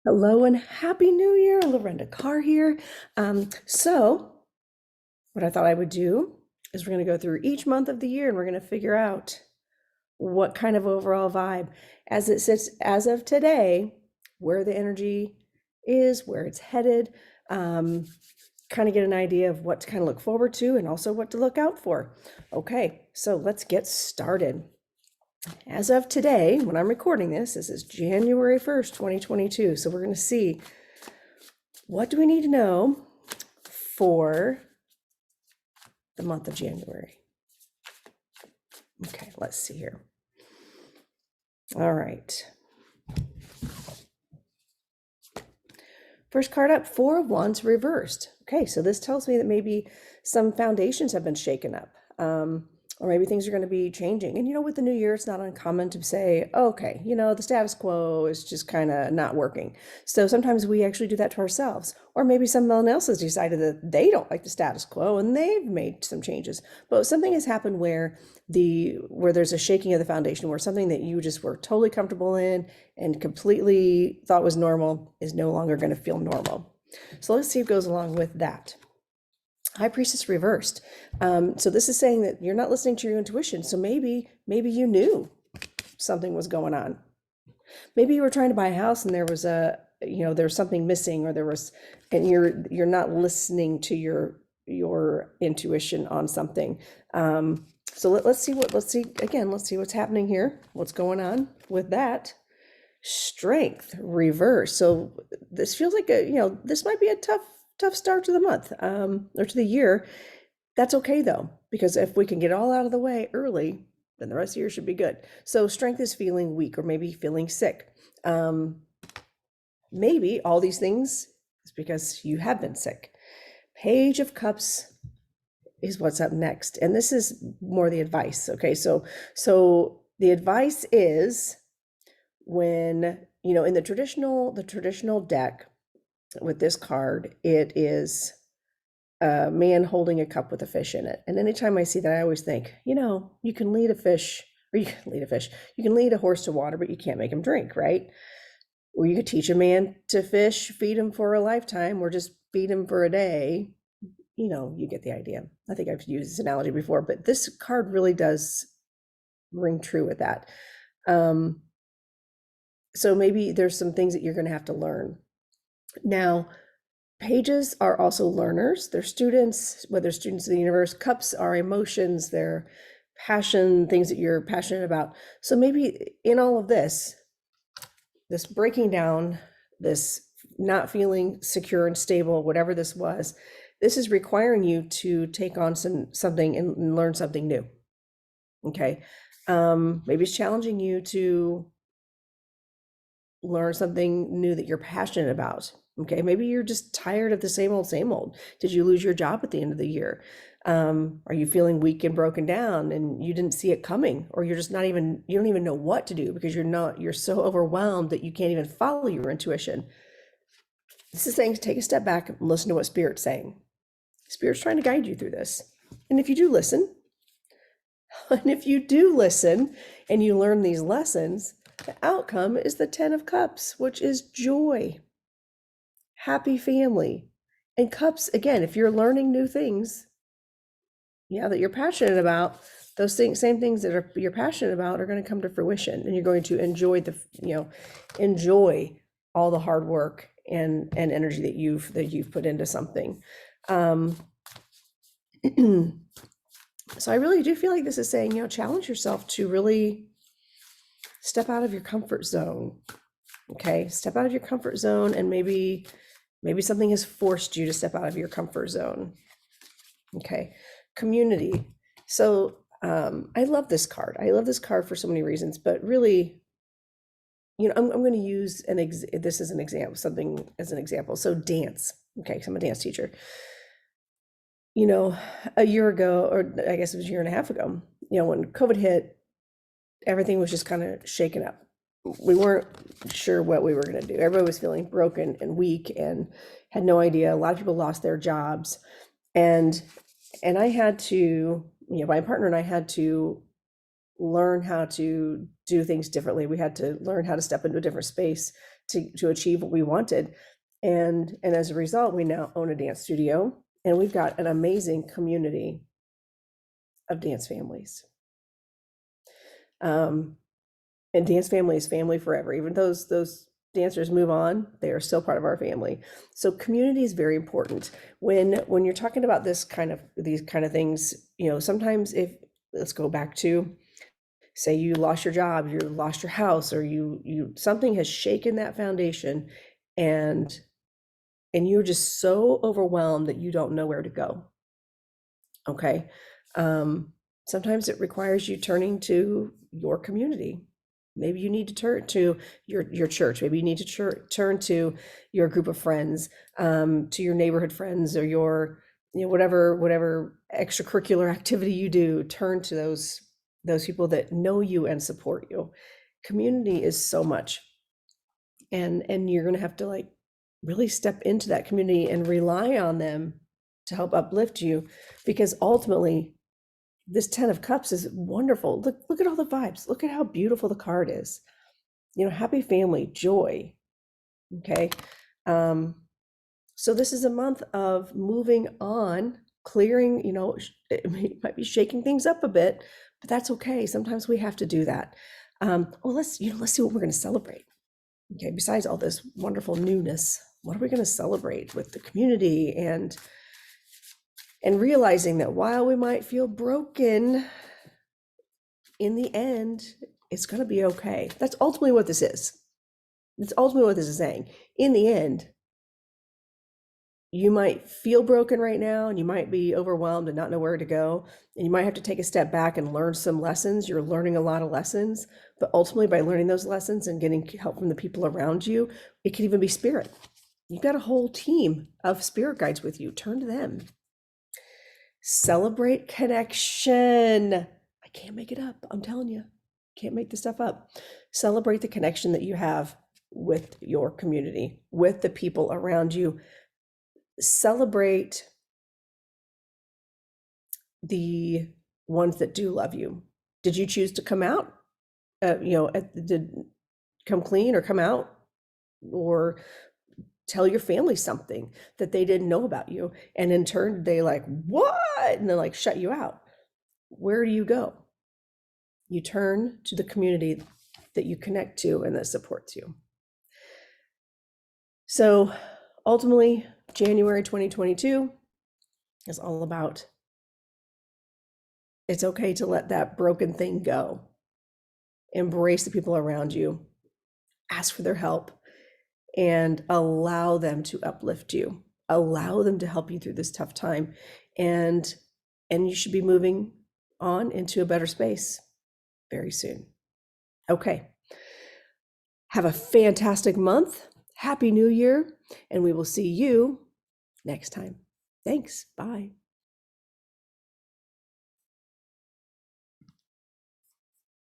Hello and happy new year. Lorenda Carr here. So what I thought I would do is we're going to go through each month of the year and we're going to figure out what kind of overall vibe as it sits as of today, where the energy is, where it's headed, kind of get an idea of what to kind of look forward to and also what to look out for. Okay, so let's get started. As of today, when I'm recording this is January 1st, 2022. So we're going to see what do we need to know for the month of January. Okay, let's see here. All right. First card up, Four of Wands reversed. Okay, so this tells me that maybe some foundations have been shaken up. Or maybe things are going to be changing. And with the new year, it's not uncommon to say, okay, the status quo is just kind of not working. So sometimes we actually do that to ourselves. Or maybe someone else has decided that they don't like the status quo and they've made some changes. But something has happened where there's a shaking of the foundation, where something that you just were totally comfortable in and completely thought was normal is no longer going to feel normal. So let's see if it goes along with that. High Priestess reversed. So this is saying that you're not listening to your intuition. So maybe you knew something was going on. Maybe you were trying to buy a house and there was there's something missing, and you're not listening to your intuition on something. So let's see what's happening here. What's going on with that? Strength reverse. So this feels like this might be a tough start to the month, or to the year. That's okay though, because if we can get it all out of the way early, then the rest of the year should be good. So strength is feeling weak or maybe feeling sick. Maybe all these things is because you have been sick. Page of Cups is what's up next. And this is more the advice. Okay, so the advice is when, in the traditional deck with this card, it is a man holding a cup with a fish in it. And anytime I see that, I always think, you can lead a fish, or you can lead a fish, you can lead a horse to water, but you can't make him drink, right? Or you could teach a man to fish, feed him for a lifetime, or just feed him for a day. You get the idea. I think I've used this analogy before, but this card really does ring true with that. So maybe there's some things that you're going to have to learn. Now, pages are also learners. They're students, whether students of the universe. Cups are emotions, they're passion, things that you're passionate about. So maybe in all of this breaking down, this not feeling secure and stable, whatever this was, this is requiring you to take on something and learn something new. Okay. Maybe it's challenging you to learn something new that you're passionate about. Okay, maybe you're just tired of the same old. Did you lose your job at the end of the year? Are you feeling weak and broken down and you didn't see it coming, or you don't even know what to do because you're so overwhelmed that you can't even follow your intuition. This is saying to take a step back and listen to what Spirit's saying. Spirit's trying to guide you through this. And if you do listen, and you learn these lessons, the outcome is the 10 of Cups, which is joy, happy family. And cups, again, if you're learning new things, that you're passionate about, those same things that you're passionate about are going to come to fruition, and you're going to enjoy enjoy all the hard work and energy that you've put into something. So I really do feel like this is saying, challenge yourself to really step out of your comfort zone. Okay, step out of your comfort zone, and maybe something has forced you to step out of your comfort zone. Okay, community. So I love this card. I love this card for so many reasons, but really, I'm going to use this as an example, something as an example. So dance. Okay, so I'm a dance teacher. A year ago, or I guess it was a year and a half ago, when COVID hit, everything was just kind of shaken up. We weren't sure what we were going to do. Everybody was feeling broken and weak and had no idea. A lot of people lost their jobs. And I had to, my partner and I had to learn how to do things differently. We had to learn how to step into a different space to achieve what we wanted. And as a result, we now own a dance studio, and we've got an amazing community of dance families. And dance family is family forever. Even those dancers move on, they are still part of our family. So community is very important. When you're talking about these kind of things, sometimes if let's go back to, say you lost your job, you lost your house, or you something has shaken that foundation, and you're just so overwhelmed that you don't know where to go. Okay. Sometimes it requires you turning to your community. Maybe you need to turn to your church. Maybe you need to turn to your group of friends, to your neighborhood friends, or your, whatever extracurricular activity you do. Turn to those people that know you and support you. Community is so much, and you're going to have to like really step into that community and rely on them to help uplift you, because ultimately this 10 of Cups is wonderful. Look at all the vibes. Look at how beautiful the card is. Happy family, joy. Okay. So this is a month of moving on, clearing, it might be shaking things up a bit, but that's okay. Sometimes we have to do that. Let's see what we're going to celebrate. Okay. Besides all this wonderful newness, what are we going to celebrate with the community, and realizing that while we might feel broken, in the end, it's going to be okay. That's ultimately what this is. That's ultimately what this is saying. In the end, you might feel broken right now, and you might be overwhelmed and not know where to go. And you might have to take a step back and learn some lessons. You're learning a lot of lessons, but ultimately by learning those lessons and getting help from the people around you, it can even be spirit. You've got a whole team of spirit guides with you. Turn to them. Celebrate connection. I can't make it up. I'm telling you, can't make this stuff up. Celebrate the connection that you have with your community, with the people around you. Celebrate the ones that do love you. Did you choose to come out? Did come clean or come out, or tell your family something that they didn't know about you, and in turn they like, what? And they like shut you out. Where do you go? You turn to the community that you connect to and that supports you. So ultimately, January 2022 is all about, it's okay to let that broken thing go. Embrace the people around you, ask for their help, and allow them to uplift you, allow them to help you through this tough time. And you should be moving on into a better space very soon. Okay. Have a fantastic month. Happy New Year. And we will see you next time. Thanks. Bye.